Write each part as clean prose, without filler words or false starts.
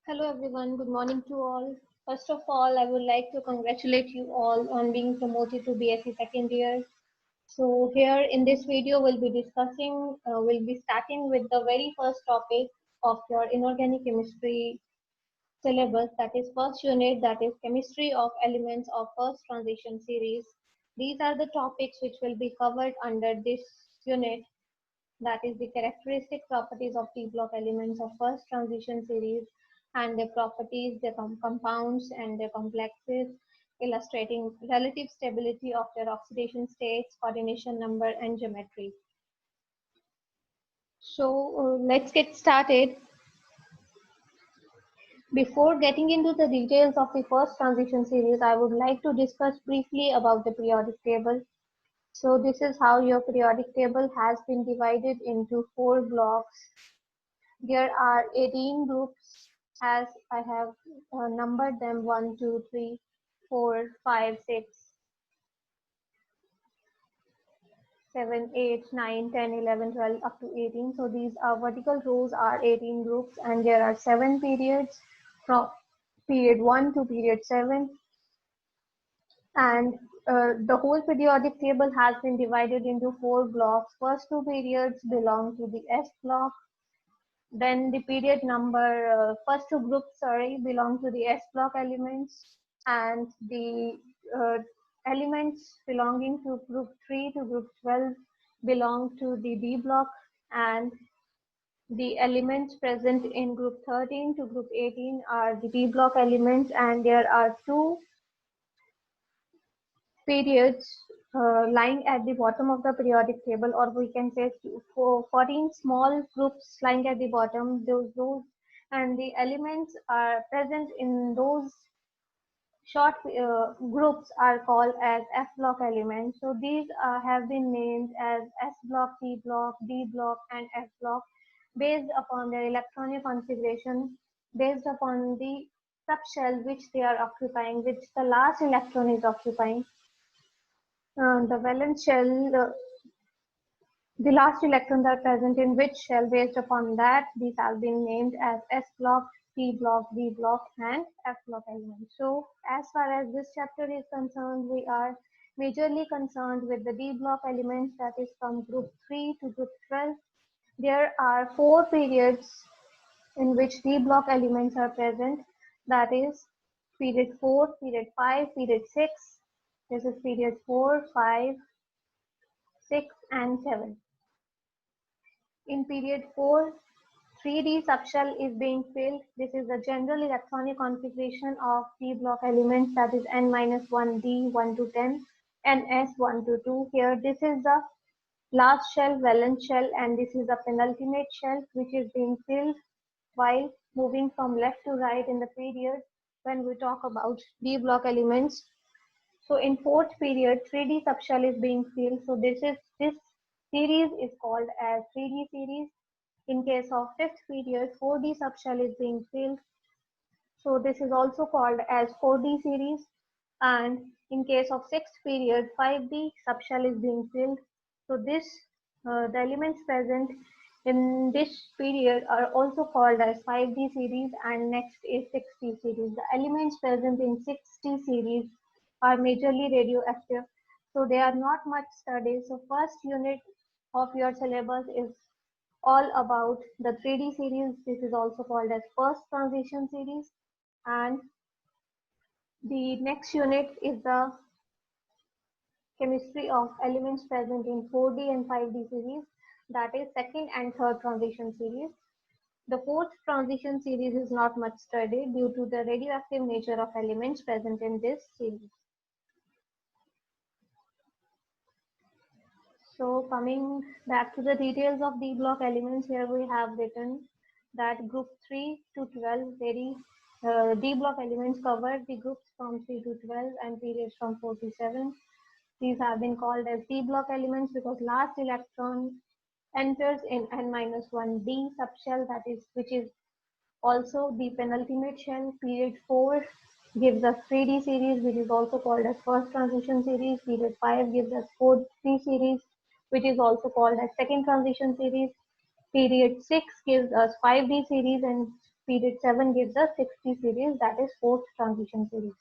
Hello everyone, good morning to all. First of all, I would like to congratulate you all on being promoted to BSc second year. So here in this video, we'll be starting with the very first topic of your inorganic chemistry syllabus, that is first unit, that is chemistry of elements of first transition series. These are the topics which will be covered under this unit, that is the characteristic properties of p block elements of first transition series and their properties, their compounds and their complexes, illustrating relative stability of their oxidation states, coordination number and geometry. So let's get started. Before getting into the details of the first transition series, I would like to discuss briefly about the periodic table. So this is how your periodic table has been divided into 4 blocks. There are 18 groups as I have numbered them 1, 2, 3, 4, 5, 6, 7, 8, 9, 10, 11, 12 up to 18. So these are vertical rows are 18 groups and there are 7 periods from period 1 to period 7. And the whole periodic table has been divided into 4 blocks. First 2 periods belong to the S block. Then the period number, first 2 groups, belong to the S block elements, and the elements belonging to group 3 to group 12 belong to the D block, and the elements present in group 13 to group 18 are the D block elements, and there are 2 periods lying at the bottom of the periodic table, or we can say 14 small groups lying at the bottom. Those and the elements are present in those short groups are called as F block elements. So these have been named as S block, P block, D block, and F block based upon their electronic configuration, based upon the subshell which they are occupying, which the last electron is occupying. The valence shell, the last electrons are present in which shell. Based upon that, these have been named as S block, P block, D block, and F block elements. So as far as this chapter is concerned, we are majorly concerned with the D block elements, that is from group 3 to group 12. There are 4 periods in which D block elements are present, that is period 4, period 5, period 6. This is period 4, 5, 6 and 7. In period 4, 3D subshell is being filled. This is the general electronic configuration of D block elements, that is N-1D 1 to 10, NS 1 to 2. Here this is the last shell, valence shell, and this is the penultimate shell which is being filled while moving from left to right in the period when we talk about D block elements. So in 4th period, 3D subshell is being filled. So this series is called as 3D series. In case of 5th period, 4D subshell is being filled. So this is also called as 4D series. And in case of 6th period, 5D subshell is being filled. So the elements present in this period are also called as 5D series, and next is 6D series. The elements present in 6D series are majorly radioactive, so they are not much studied. So first unit of your syllabus is all about the 3D series. This is also called as first transition series, and the next unit is the chemistry of elements present in 4D and 5D series, that is second and third transition series. The fourth transition series is not much studied due to the radioactive nature of elements present in this series. So coming back to the details of D block elements, here we have written that group 3 to 12 D block elements cover the groups from 3 to 12 and periods from 4 to 7. These have been called as D block elements because last electron enters in N-1D subshell, which is also the penultimate shell. Period 4 gives us 3D series, which is also called as first transition series. Period 5 gives us 4D series, which is also called as second transition series. Period 6 gives us 5D series, and period 7 gives us 60 series, that is fourth transition series.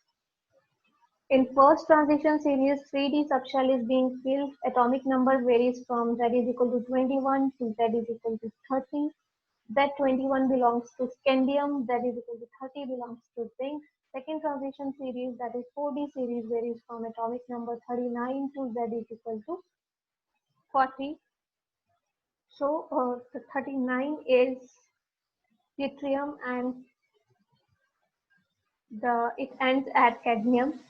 In first transition series, 3D subshell is being filled. Atomic number varies from Z is equal to 21 to Z is equal to 30. Z21 belongs to scandium, Z is equal to 30 belongs to zinc. Second transition series, that is 4D series, varies from atomic number 39 to Z is equal to 40. So the 39 is yttrium and it ends at cadmium.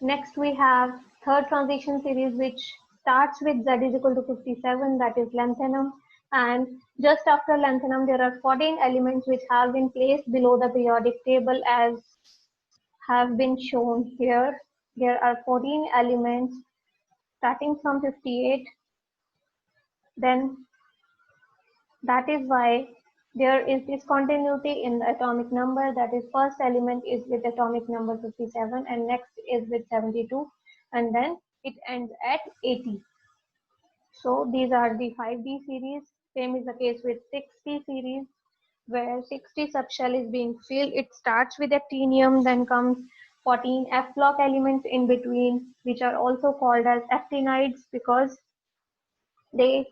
Next we have third transition series, which starts with Z is equal to 57, that is lanthanum, and just after lanthanum there are 14 elements which have been placed below the periodic table as have been shown here. There are 14 elements starting from 58. Then that is why there is discontinuity in the atomic number, that is first element is with atomic number 57 and next is with 72 and then it ends at 80. So these are the 5D series. Same is the case with 6D series, where 60 subshell is being filled. It starts with actinium, then comes 14 F block elements in between, which are also called as actinides because they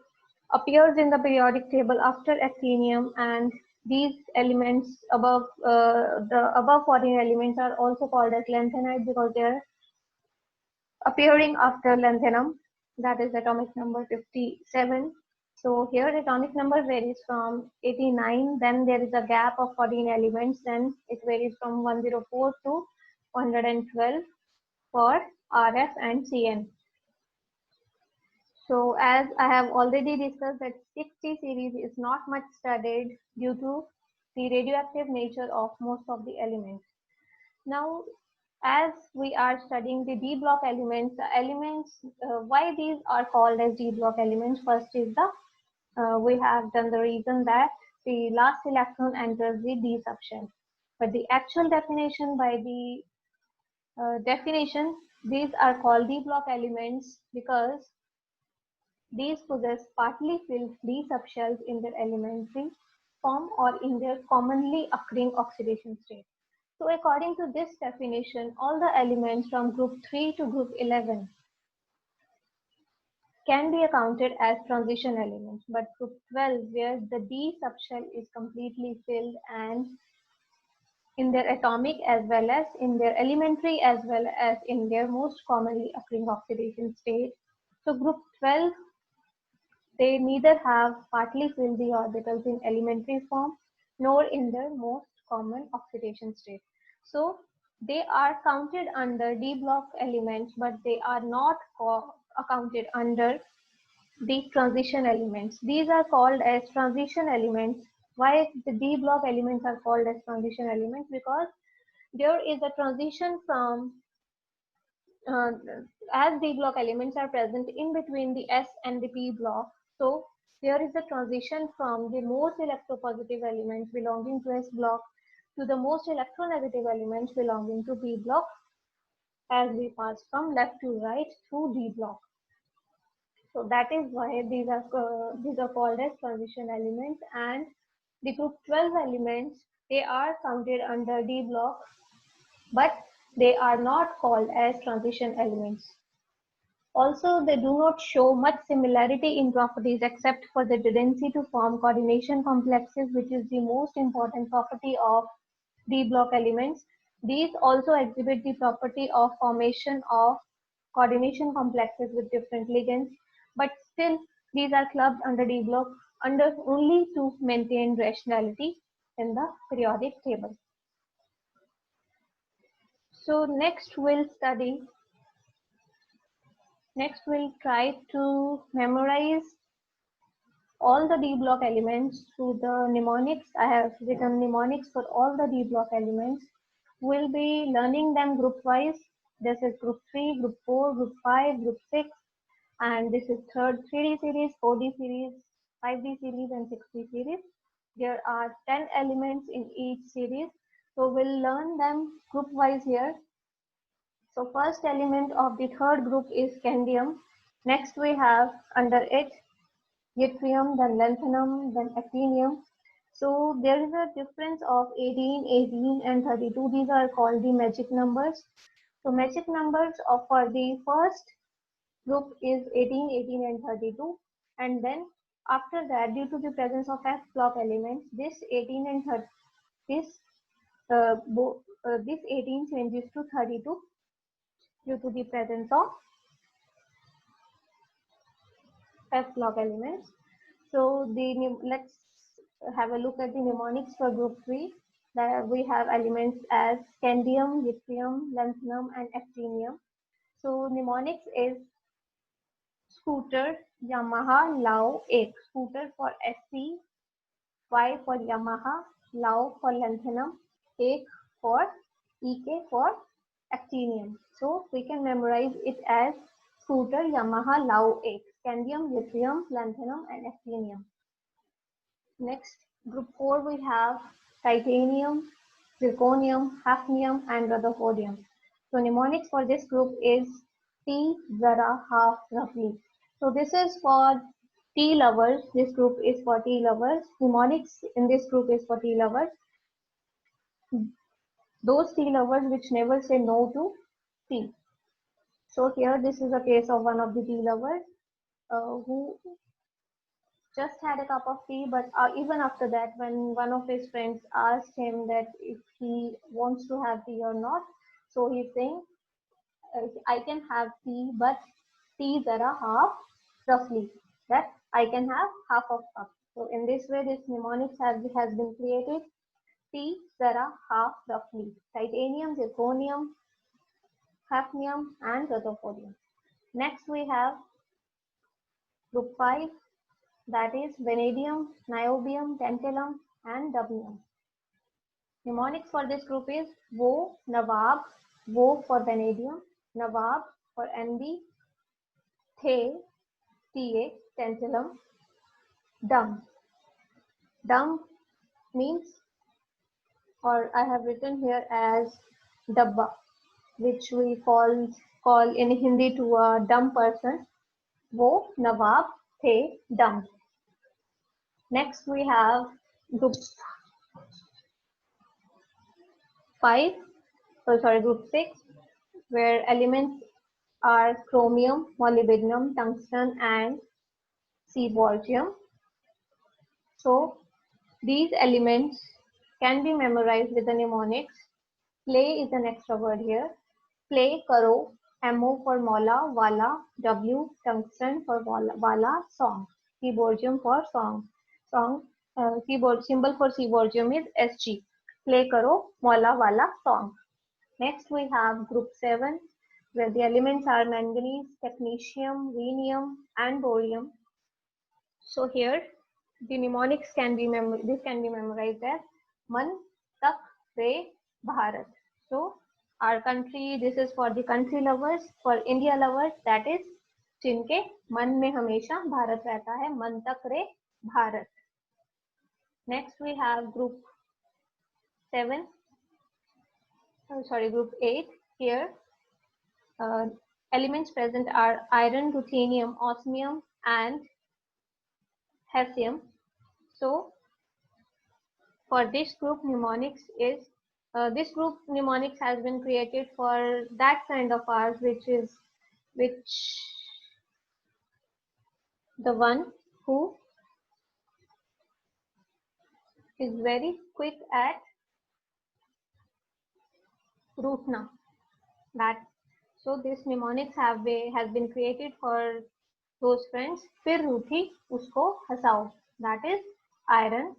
appears in the periodic table after actinium, and these elements above the above 14 elements are also called as lanthanides because they are appearing after lanthanum, that is atomic number 57. So here atomic number varies from 89, then there is a gap of 14 elements, then it varies from 104 to 112 for RF and CN. So as I have already discussed that 60 series is not much studied due to the radioactive nature of most of the elements. Now, as we are studying the D block elements, the elements, why these are called as D block elements? First is we have done the reason that the last electron enters the D subshell. But the actual definition by the definition, these are called D block elements because these possess partly filled D subshells in their elementary form or in their commonly occurring oxidation state. So according to this definition, all the elements from group 3 to group 11 can be accounted as transition elements, but group 12, where the D subshell is completely filled and in their atomic as well as in their elementary as well as in their most commonly occurring oxidation state. So group 12, they neither have partly filled the orbitals in elementary form nor in their most common oxidation state. So they are counted under D block elements, but they are not accounted under the transition elements. These are called as transition elements. Why the D block elements are called as transition elements? Because there is a transition from uh, as D block elements are present in between the S and the P block. So there is a transition from the most electropositive elements belonging to S block to the most electronegative elements belonging to P block as we pass from left to right through D block. So that is why these are called as transition elements, and the group 12 elements, they are counted under D block, but they are not called as transition elements. Also, they do not show much similarity in properties except for the tendency to form coordination complexes, which is the most important property of D block elements. These also exhibit the property of formation of coordination complexes with different ligands, but still these are clubbed under D block under only to maintain rationality in the periodic table. So next we'll try to memorize all the D block elements through the mnemonics. I have written mnemonics for all the D block elements. We'll be learning them group wise. This is group 3, group 4, group 5, group 6, and this is third 3D series, 4D series, 5D series, and 6D series. There are 10 elements in each series. So we'll learn them group wise here. So first element of the third group is scandium. Next we have under it yttrium, then lanthanum, then actinium. So there is a difference of 18, 18 and 32. These are called the magic numbers. So magic numbers for the first group is 18, 18 and 32. And then after that, due to the presence of F block elements, this 18 and 30, this 18 changes to 32 due to the presence of F block elements. So let's have a look at the mnemonics for group 3. That we have elements as scandium, yttrium, lanthanum and actinium. So mnemonics is scooter, Yamaha, Lao, ek. Scooter for SC, Y for Yamaha, Lao for lanthanum, ek for EK for actinium. So we can memorize it as scooter, Yamaha, Lao, ek. Scandium, yttrium, lanthanum and actinium. Next, group 4 we have titanium, zirconium, hafnium and rutherfordium. So mnemonics for this group is T, zara, half, roughly. So this is for tea lovers. This group is for tea lovers. Mnemonics in this group is for tea lovers. Those tea lovers which never say no to tea. So here this is a case of one of the tea lovers who just had a cup of tea, but even after that, when one of his friends asked him that if he wants to have tea or not, so he's saying, I can have tea, but tea zara half, roughly, that I can have half of cup. So in this way, this mnemonics has been created. Tea zara half, roughly. Titanium, zirconium, hafnium, and rutherfordium. Next, we have group 5. That is vanadium, niobium, tantalum and dubnium. Mnemonics for this group is Wo, Nawab, Wo for vanadium, Nawab for NB, The, Ta, tantalum, Dum. Dum means, or I have written here as Dabba, which we call in Hindi to a dumb person. Wo, Nawab, The, Dum. Next we have group group 6, where elements are chromium, molybdenum, tungsten and seaborgium. So these elements can be memorized with the mnemonics. Play is an extra word here. Play, karo, MO for mola, wala, W, tungsten for wala, song. Seaborgium for song. Keyboard symbol for seaborgium is SG. Play, karo, mola, wala, song. Next we have group 7, where the elements are manganese, technetium, rhenium and borium. So here the mnemonics can be memorized as Man, Tak, Re, Bharat. So our country, this is for the country lovers, for India lovers, that is जिनके मन में हमेशा भारत रहता है, मन तक रे Bharat. Next we have group 8 here. Elements present are iron, ruthenium, osmium and hessium. So for this group mnemonics is has been created for that friend of ours which the one who is very quick at rootna. So this mnemonics has been created for those friends. फिर रूठी उसको हंसाओ. That is iron,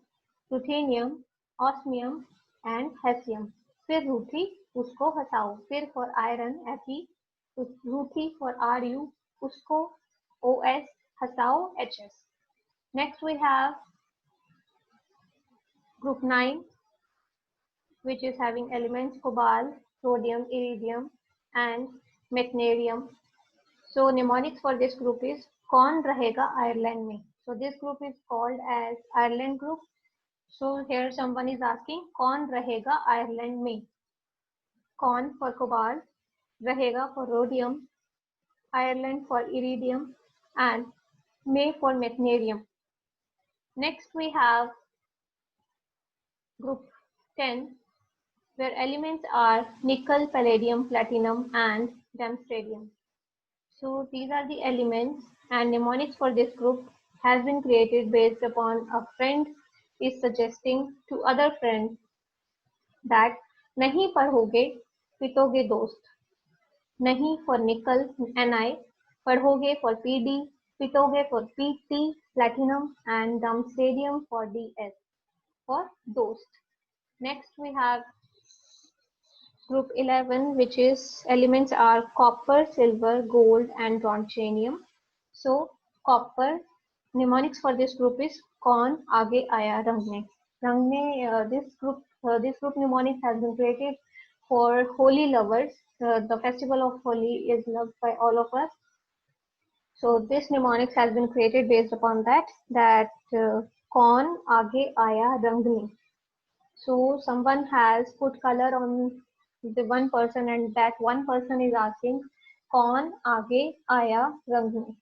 ruthenium, osmium and hessium. फिर रूठी उसको हंसाओ. फिर for iron, Fe, रूठी for Ru, उसको Os, हंसाओ, Hs. Next we have group 9, which is having elements cobalt, rhodium, iridium and mechnerium. So mnemonics for this group is कौन रहेगा Ireland में. So this group is called as Ireland group. So here someone is asking कौन रहेगा Ireland में. कौन for cobalt, रहेगा for rhodium, Ireland for iridium and May for mechnerium. Next we have Group 10, where elements are nickel, palladium, platinum, and gemstadium. So these are the elements, and mnemonics for this group has been created based upon a friend is suggesting to other friend that नहीं पढ़ोगे पिटोगे दोस्त. Nahi for nickel, Ni, padhoge for Pd, pitoge for Pt, platinum, and dumstadium for Ds for dost. Next we have group 11, which is elements are copper, silver, gold, and strontium. So copper, mnemonics for this group is कौन आगे आया रंग में this group mnemonic has been created for holy lovers. The festival of Holi is loved by all of us. So this mnemonics has been created based upon that कौन आगे आया रंग में. So someone has put color on the one person, and that one person is asking कौन आगे आया रंग में.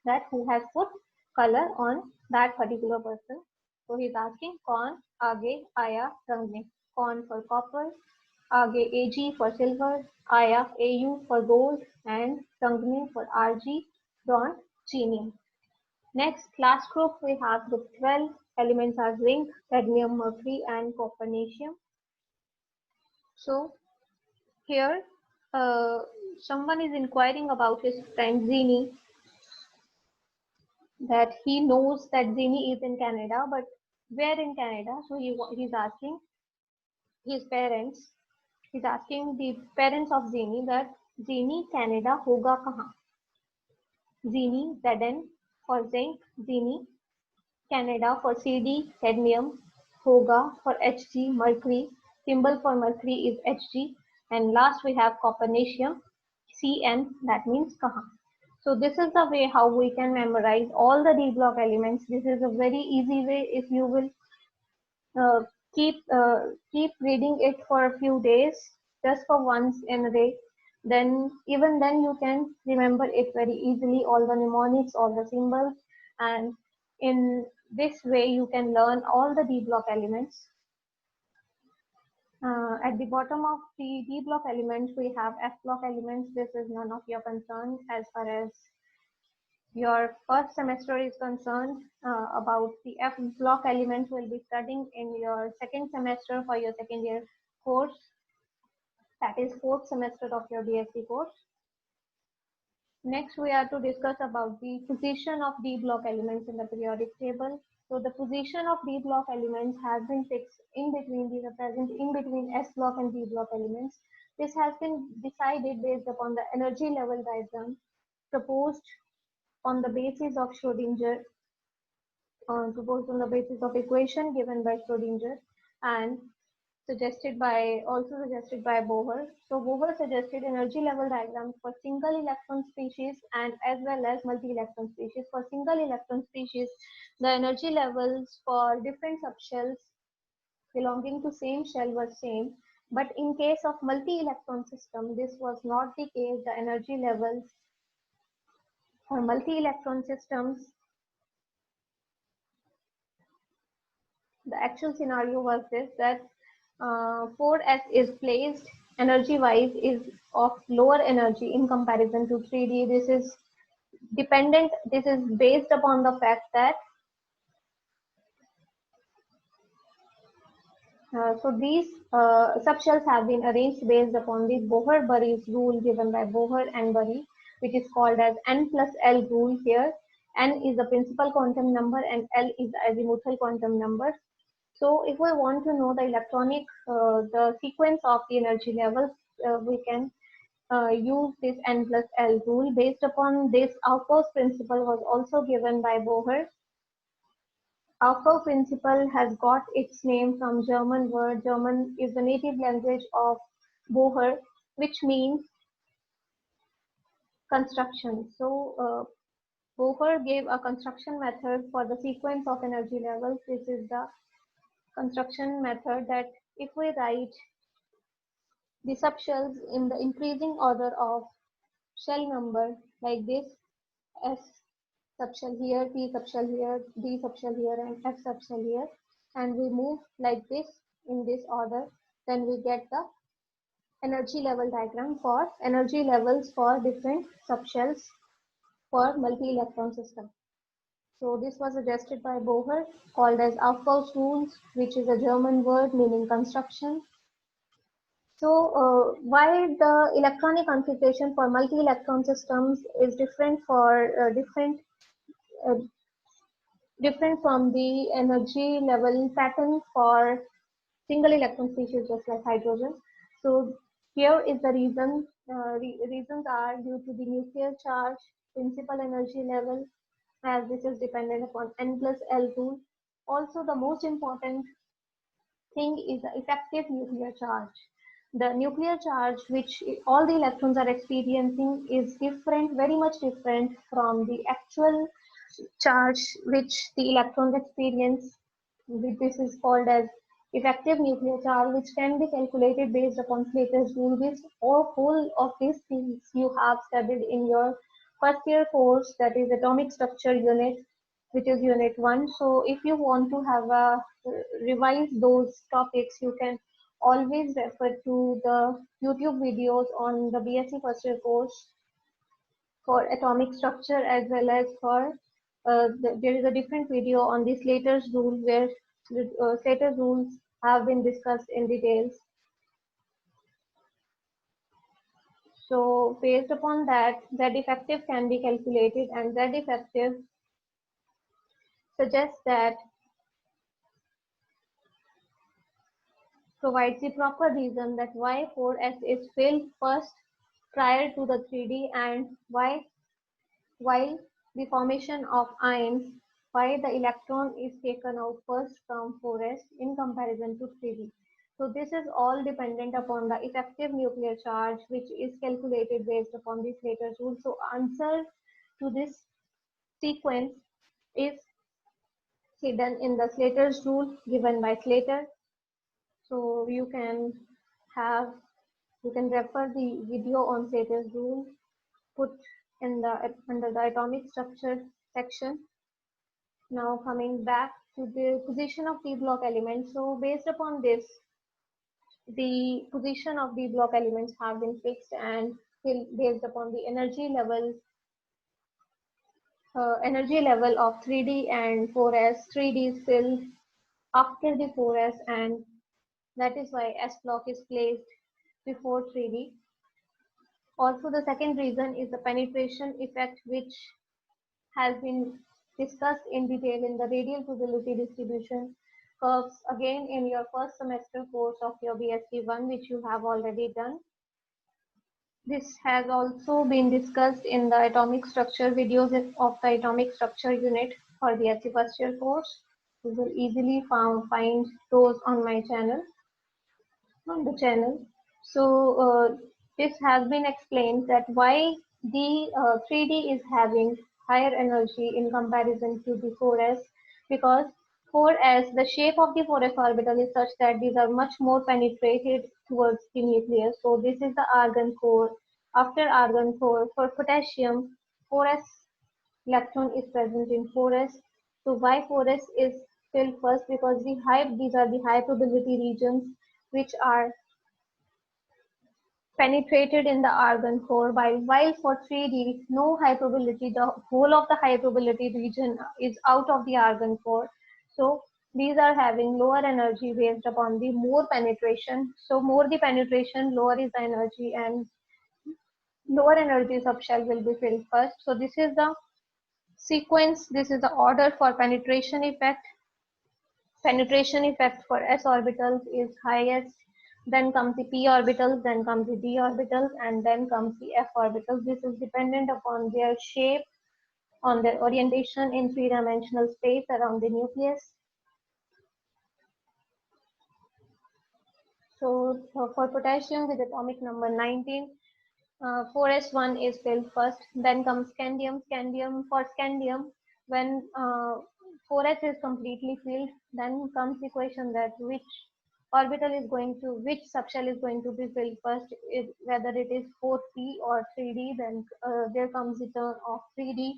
That who has put color on that particular person. So he is asking कौन आगे आया रंग में. कौन for copper, आगे Ag for silver, आया Au for gold, and रंग में for Rg, strontium. Next, last group we have group 12. Elements are zinc, cadmium, mercury, and copernicium. So here, someone is inquiring about his friend Zini, that he knows that Zini is in Canada, but where in Canada? So he's asking his parents. He's asking the parents of Zini that Zini Canada hoga kahan? Zini Zn for zinc, Zini Canada for Cd, cadmium, Hoga for Hg, mercury, symbol for mercury is Hg, and last we have copernicium, Cn, that means kahan. So this is the way how we can memorize all the D block elements. This is a very easy way if you will uh, keep reading it for a few days, just for once in a day. Then even then you can remember it very easily, all the mnemonics, all the symbols, and in this way you can learn all the D block elements. At the bottom of the D block elements, we have F block elements. This is none of your concern as far as your first semester is concerned. About the F block elements we'll be studying in your second semester for your second year course, that is fourth semester of your BSc course. Next we are to discuss about the position of D block elements in the periodic table. So the position of D block elements has been fixed in between, these are present in between S block and D block elements. This has been decided based upon the energy level diagram proposed on the basis of Schrodinger, proposed on the basis of equation given by Schrodinger, and suggested by Bohr. So Bohr suggested energy level diagrams for single electron species and as well as multi-electron species. For single electron species, the energy levels for different subshells belonging to same shell were same. But in case of multi-electron system, this was not the case. The energy levels for multi-electron systems, the actual scenario was this, that 4s is placed energy wise is of lower energy in comparison to 3d. This is dependent, this is based upon the fact that so these subshells have been arranged based upon the Bohr-Bury's rule given by Bohr and Bury, which is called as n plus L rule. Here n is the principal quantum number and L is the azimuthal quantum number. So if we want to know the electronic, the sequence of the energy levels, we can use this n plus L rule. Based upon this, Aufbau's principle was also given by Bohr. Aufbau principle has got its name from German word. German is the native language of Bohr, which means construction. So Bohr gave a construction method for the sequence of energy levels. This is the construction method, that if we write the subshells in the increasing order of shell number like this, S subshell here, P subshell here, D subshell here, and F subshell here, and we move like this in this order, then we get the energy level diagram for energy levels for different subshells for multi-electron system. So this was suggested by Bohr, called as Aufbaustuhl, which is a German word meaning construction. So why the electronic configuration for multi-electron systems is different for uh, different from the energy level pattern for single electron species just like hydrogen. So here is the reason. Reasons are due to the nuclear charge, principal energy level, as this is dependent upon n plus L rule. Also, the most important thing is the effective nuclear charge. The nuclear charge which all the electrons are experiencing is different, very much different from the actual charge which the electrons experience. This is called as effective nuclear charge, which can be calculated based upon Slater's rule. This all whole of these things you have studied in your first year course, that is atomic structure unit, which is unit 1. So if you want to have a revise those topics, you can always refer to the YouTube videos on the BSc first year course for atomic structure, as well as for there is a different video on the Slater's rule where Slater's rules have been discussed in details. So based upon that, Z effective can be calculated, and Z effective suggests that provides the proper reason that why 4s is filled first prior to the 3D, and why while the formation of ions, why the electron is taken out first from 4s in comparison to 3D. So this is all dependent upon the effective nuclear charge, which is calculated based upon the Slater's rule. So answer to this sequence is hidden in the Slater's rule given by Slater. So have you can refer the video on Slater's rule put in the under the atomic structure section. Now coming back to the position of D block elements. So based upon this, the position of D block elements have been fixed, and based upon the energy level of 3D and 4s. 3D is filled after the 4s, and that is why S block is placed before 3D. Also, the second reason is the penetration effect, which has been discussed in detail in the radial probability distribution curves, again in your first semester course of your BSc 1, which you have already done. This has also been discussed in the atomic structure videos of the atomic structure unit for BSc first year course. You will easily find those on my channel, on the channel. So this has been explained that why the 3D is having higher energy in comparison to the 4s, because 4s, the shape of the 4s orbital is such that these are much more penetrated towards the nucleus. So this is the argon core. After argon core, for potassium, 4s electron is present in 4s. So why 4s is filled first? Because these are the high probability regions which are penetrated in the argon core, while for 3D, no high probability, the whole of the high probability region is out of the argon core. So these are having lower energy based upon the more penetration. So more the penetration, lower is the energy, and lower energy subshell will be filled first. So this is the sequence, this is the order for penetration effect. Penetration effect for s orbitals is highest, then comes the p orbitals, then comes the d orbitals, and then comes the f orbitals. This is dependent upon their shape, on their orientation in three-dimensional space around the nucleus. So for potassium with atomic number 19, 4s1 is filled first, then comes scandium. For scandium, when 4s is completely filled, then comes the question that which subshell is going to be filled first, whether it is 4p or 3d. Then there comes the turn of 3d.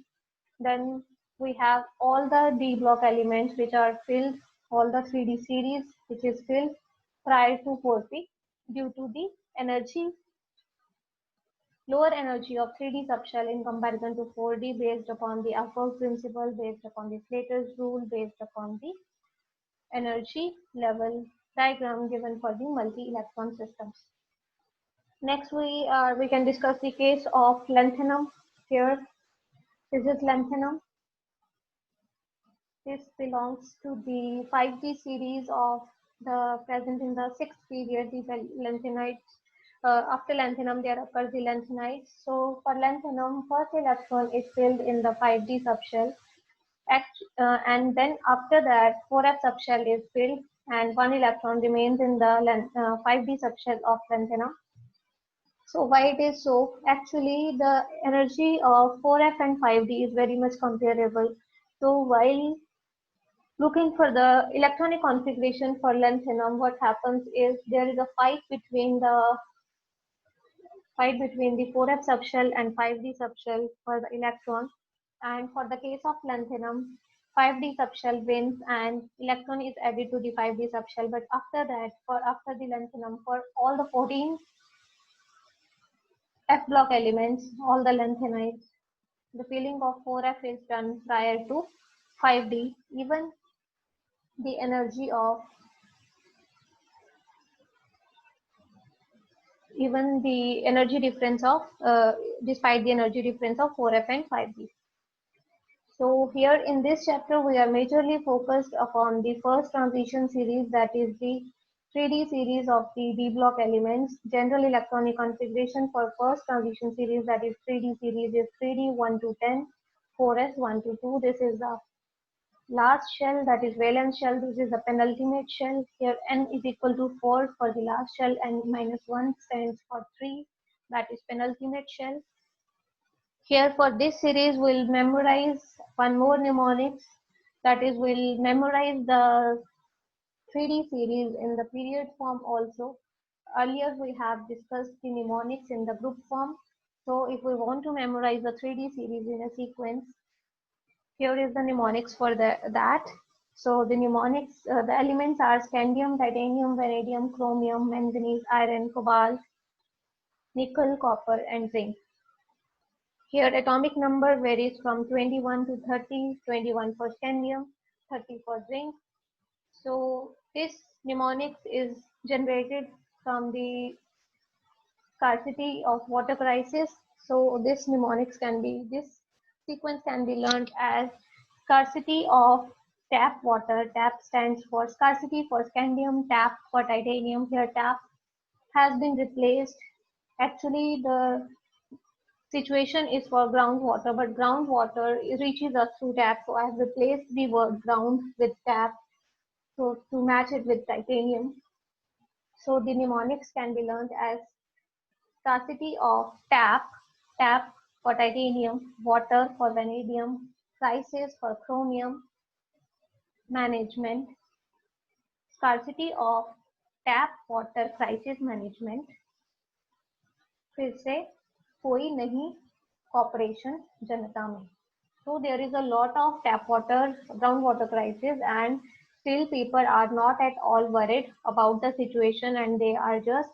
Then we have all the d block elements which are filled all the 3D series which is filled prior to 4P due to the lower energy of 3D subshell in comparison to 4D based upon the Afox principle, based upon the Slater's rule, based upon the energy level diagram given for the multi-electron systems. Next, we can discuss the case of lanthanum. Here, this is lanthanum. This belongs to the 5D series of the present in the sixth period. These are lanthanides. After lanthanum, there occurs the lanthanides. So for lanthanum, first electron is filled in the 5D subshell, and then after that, 4F subshell is filled, and one electron remains in the 5D subshell of lanthanum. So why it is so? Actually, the energy of 4F and 5D is very much comparable. So while looking for the electronic configuration for lanthanum, what happens is there is a fight between the 4F subshell and 5D subshell for the electron. And for the case of lanthanum, 5D subshell wins and electron is added to the 5D subshell. But after that, after the lanthanum, for all the 14 F block elements, all the lanthanides, the filling of 4F is done prior to 5D. The energy of even the energy difference of despite the energy difference of 4F and 5D. So here in this chapter we are majorly focused upon the first transition series, that is the 3D series of the D block elements. General electronic configuration for first transition series, that is 3D series, is 3D 1 to 10, 4S 1 to 2. This is the last shell, that is valence shell. This is the penultimate shell. Here n is equal to 4 for the last shell, and minus 1 stands for 3, that is penultimate shell. Here for this series we'll memorize one more mnemonics, that is we'll memorize the 3D series in the period form also. Earlier we have discussed the mnemonics in the group form. So if we want to memorize the 3D series in a sequence, here is the mnemonics for that. So the mnemonics, the elements are scandium, titanium, vanadium, chromium, manganese, iron, cobalt, nickel, copper, and zinc. Here atomic number varies from 21 to 30, 21 for scandium, 30 for zinc. So this mnemonics is generated from the scarcity of water crisis. So this sequence can be learned as scarcity of tap water. Tap stands for scarcity for scandium, tap for titanium. Here tap has been replaced. Actually the situation is for groundwater, but groundwater reaches us through tap. So I have replaced the word ground with tap, so to match it with titanium. So the mnemonics can be learned as scarcity of tap, tap for titanium, water for vanadium, crisis for chromium, management, scarcity of tap water crisis management. फिर से कोई नहीं cooperation जनता में. So there is a lot of tap water, groundwater crisis, and still people are not at all worried about the situation, and they are just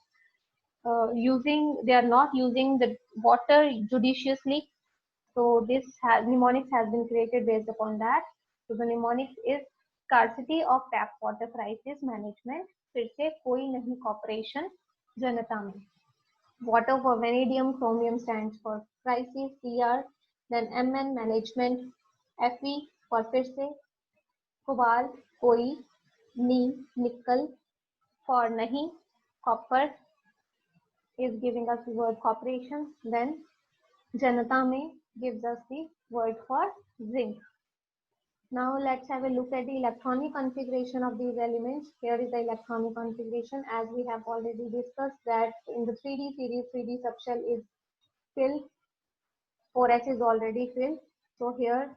they are not using the water judiciously. So this mnemonics has been created based upon that. So the mnemonics is scarcity of tap water crisis management. फिर से कोई नहीं cooperation जनता में. Water for vanadium, chromium stands for crisis, CR, then MN management, FE for फिर से, cobalt कोई, Ni nickel for नहीं, copper is giving us the word cooperation, then Janata में gives us the word for zinc. Now let's have a look at the electronic configuration of these elements. Here is the electronic configuration, as we have already discussed that in the 3D series, 3D subshell is filled, 4S is already filled. So here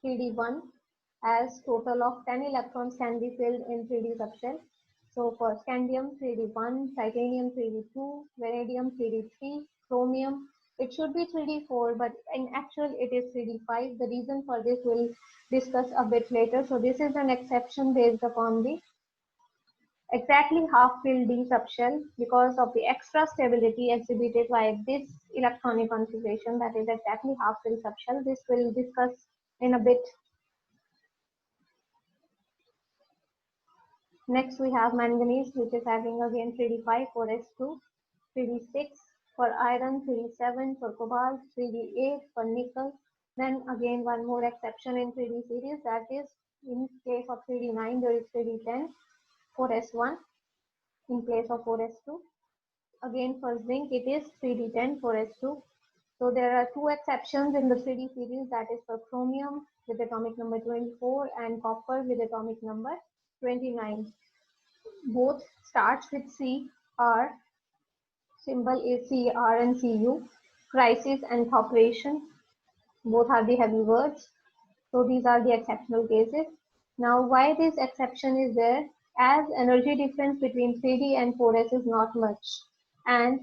3D1 as total of 10 electrons can be filled in 3D subshell. So for scandium 3D1, titanium 3D2, vanadium 3D3, chromium It should be 3D4, but in actual it is 3D5. The reason for this we'll discuss a bit later. So this is an exception based upon the exactly half-filled D subshell because of the extra stability exhibited by this electronic configuration, that is exactly half-filled subshell. This we'll discuss in a bit. Next we have manganese, which is having again 3D5 for S2, 3D6 for iron, 3D7 for cobalt, 3D8 for nickel. Then again one more exception in 3D series, that is in place of 3D9 there is 3D10 for S1 in place of 4S2. Again for zinc it is 3D10 for S2. So there are two exceptions in the 3D series, that is for chromium with atomic number 24 and copper with atomic number 29. Both starts with C, R, symbol is CR and CU. Crisis and cooperation, both are the heavy words. So these are the exceptional cases. Now why this exception is there? As energy difference between 3D and 4S is not much, and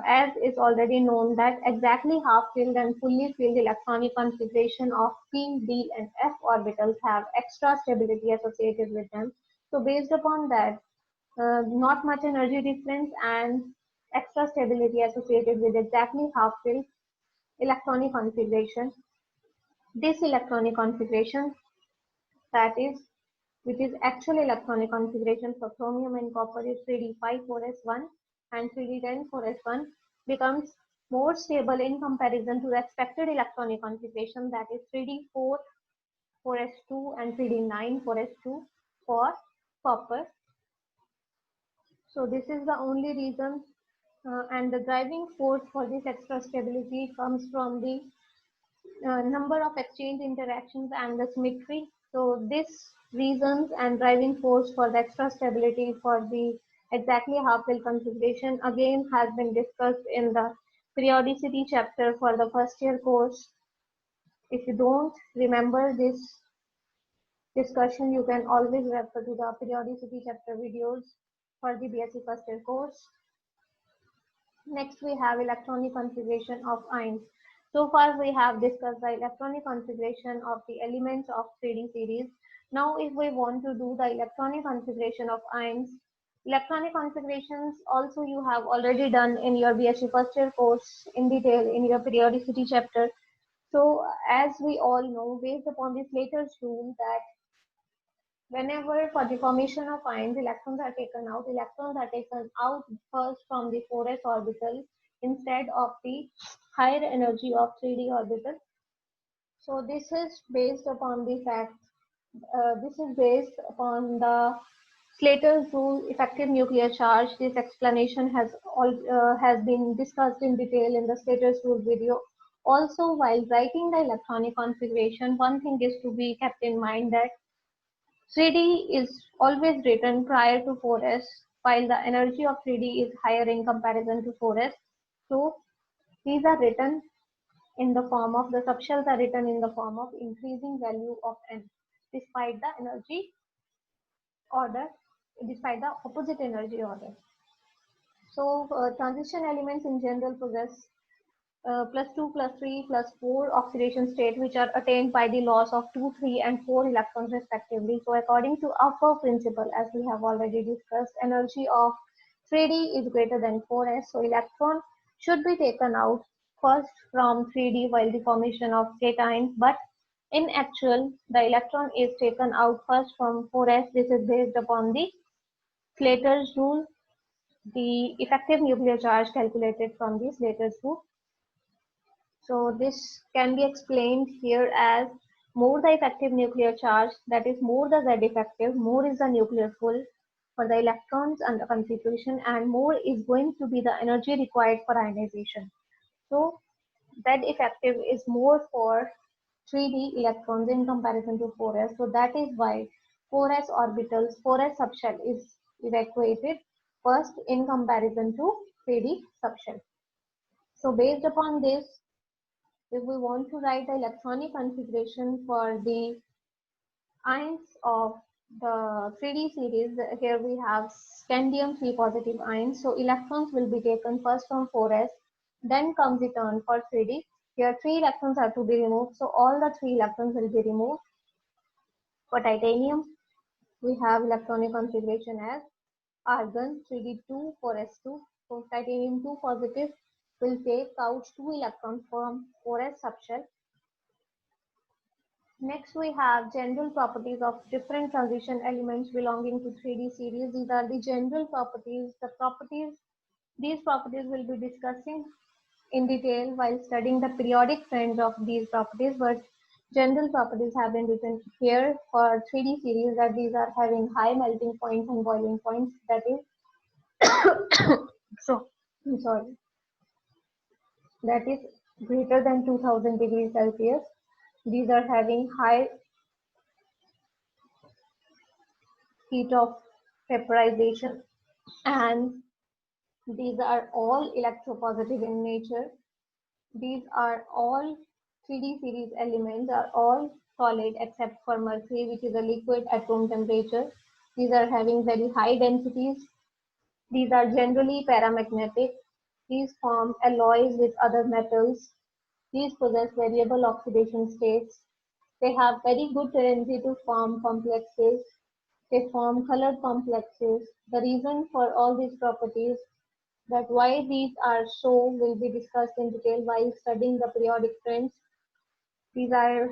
as is already known that exactly half-filled and fully filled electronic configuration of p, d and f orbitals have extra stability associated with them. So based upon that, not much energy difference and extra stability associated with exactly half-filled electronic configuration. This electronic configuration, that is, which is actual electronic configuration for chromium and copper, is 3D5 4S1 and 3D10 4S1, becomes more stable in comparison to the expected electronic configuration, that is 3D4 4S2 and 3D9 4S2 for copper. So this is the only reason, and the driving force for this extra stability comes from the number of exchange interactions and the symmetry. So this reasons and driving force for the extra stability for the exactly half-fill configuration again has been discussed in the periodicity chapter for the first year course. If you don't remember this discussion, you can always refer to the periodicity chapter videos for the BSc first year course. Next, we have electronic configuration of ions. So far, we have discussed the electronic configuration of the elements of 3D series. Now, if we want to do the electronic configuration of ions, electronic configurations also you have already done in your BSc first year course in detail in your periodicity chapter. So, as we all know, based upon this latest rule that whenever for the formation of ions, electrons are taken out first from the 4s orbital instead of the higher energy of 3d orbital. So this is based upon the fact, this is based upon the Slater's rule, effective nuclear charge. This explanation has been discussed in detail in the Slater's rule video. Also, while writing the electronic configuration, one thing is to be kept in mind that 3D is always written prior to 4s, while the energy of 3D is higher in comparison to 4s. So these are written in the form of, the subshells are written in the form of increasing value of n, despite the energy order, despite the opposite energy order. So transition elements in general possess +2, +3, +4 oxidation state, which are attained by the loss of 2, 3 and 4 electrons respectively. So according to Upper principle, as we have already discussed, energy of 3D is greater than 4s. So electron should be taken out first from 3D while the formation of cation, but in actual, the electron is taken out first from 4s. This is based upon the Slater's rule, the effective nuclear charge calculated from the Slater's rule. So this can be explained here as more the effective nuclear charge, that is more the Z effective, more is the nuclear full for the electrons under configuration, and more is going to be the energy required for ionization. So Z effective is more for 3D electrons in comparison to 4s. So that is why 4s orbitals, 4s subshell is evacuated first in comparison to 3D subshell. So based upon this, if we want to write the electronic configuration for the ions of the 3D series, here we have scandium 3 positive ions. So electrons will be taken first from 4s, Then comes the turn for 3D. Here 3 electrons have to be removed, so all the 3 electrons will be removed. For titanium, we have electronic configuration as argon 3d2 4s2. So titanium 2 positive will take out 2 electrons from 4s subshell. Next we have general properties of different transition elements belonging to 3D series. These are the general properties. These properties will be discussing in detail while studying the periodic trends of these properties, but general properties have been written here for 3D series, that these are having high melting points and boiling points, that is so I'm sorry, that is greater than 2000 degrees Celsius. These are having high heat of vaporization, and these are all electropositive in nature. These are all 3D series elements are all solid except for mercury, which is a liquid at room temperature. These are having very high densities. These are generally paramagnetic. These form alloys with other metals. These possess variable oxidation states. They have very good tendency to form complexes. They form colored complexes. The reason for all these properties, that why these are so, will be discussed in detail while studying the periodic trends. These are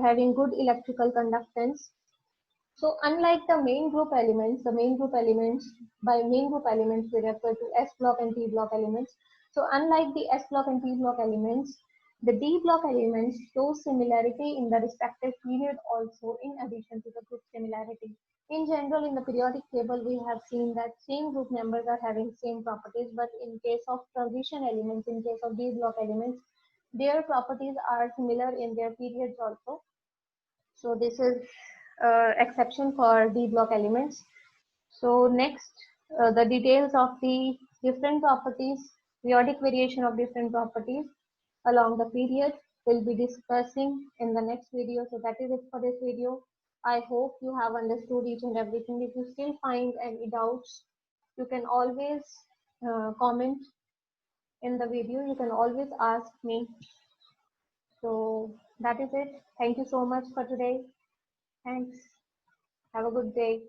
having good electrical conductance. So unlike the main group elements, by main group elements we refer to S block and P block elements. So unlike the S block and P block elements, the D block elements show similarity in the respective period also, in addition to the group similarity. In general, in the periodic table, we have seen that same group members are having same properties, but in case of transition elements, in case of D block elements, their properties are similar in their periods also. So this is exception for D block elements. So next, the details of the different properties, periodic variation of different properties along the period we'll be discussing in the next video. So that is it for this video. I hope you have understood each and everything. If you still find any doubts, you can always comment in the video. You can always ask me. So that is it. Thank you so much for today. Thanks. Have a good day.